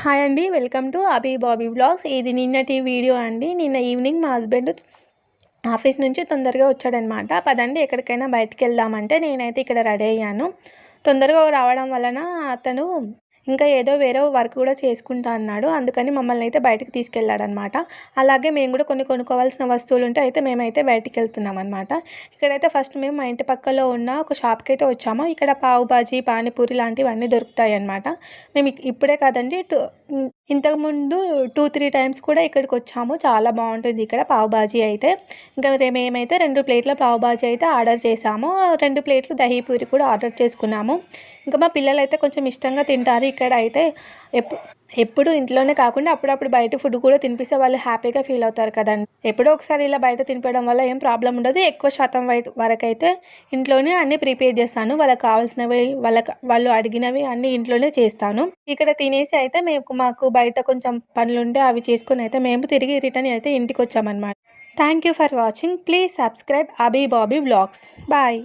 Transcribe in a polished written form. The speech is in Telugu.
హాయ్ అండి, welcome to Abhi Bobby vlogs. ఇది నిన్నటి వీడియో అండి. నిన్న ఈవినింగ్ మా హస్బెండ్ ఆఫీస్ నుంచి తొందరగా వచ్చాడనమాట. పదండి ఎక్కడికైనా బయటికి వెళ్దామంటే నేనైతే ఇక్కడ రెడీ అయ్యాను. తొందరగా రావడం వలన అతను ఇంకా ఏదో వేరే వర్క్ కూడా చేసుకుంటా అన్నాడు. అందుకని మమ్మల్ని అయితే బయటకు తీసుకెళ్ళాడనమాట. అలాగే మేము కూడా కొన్ని కొనుక్కోవాల్సిన వస్తువులు ఉంటే అయితే మేమైతే బయటికి వెళ్తున్నాం అనమాట. ఇక్కడైతే ఫస్ట్ మేము మా ఇంటి పక్కలో ఉన్న ఒక షాప్కి అయితే వచ్చాము. ఇక్కడ పావు బాజీ, పానీపూరి లాంటివన్నీ దొరుకుతాయి అనమాట. మేము ఇప్పుడే కాదండి, ఇంతకుముందు 2-3 టైమ్స్ కూడా ఇక్కడికి వచ్చాము. చాలా బాగుంటుంది ఇక్కడ పావు బాజీ అయితే. ఇంకా మేమైతే 2 ప్లేట్ల పావు బాజీ అయితే ఆర్డర్ చేసాము. 2 ప్లేట్లు దహీపూరి కూడా ఆర్డర్ చేసుకున్నాము. ఇంకా మా పిల్లలు అయితే కొంచెం ఇష్టంగా తింటారు. ఇక్కడ అయితే ఎప్పుడు ఇంట్లోనే కాకుండా అప్పుడప్పుడు బయట ఫుడ్ కూడా తినిపిస్తే వాళ్ళు హ్యాపీగా ఫీల్ అవుతారు కదండి. ఎప్పుడో ఒకసారి ఇలా బయట తినిపించడం వల్ల ఏం ప్రాబ్లం ఉండదు. ఎక్కువ శాతం వరకైతే ఇంట్లోనే అన్నీ ప్రిపేర్ చేస్తాను. వాళ్ళకి కావాల్సినవి, వాళ్ళు అడిగినవి అన్నీ ఇంట్లోనే చేస్తాను. ఇక్కడ తినేసి అయితే మాకు బయట కొంచెం పనులుంటే అవి చేసుకుని అయితే మేము తిరిగి రిటర్న్ అయితే ఇంటికి వచ్చామన్నమాట. Thank you for watching. Please subscribe Abhi Bobby vlogs. Bye.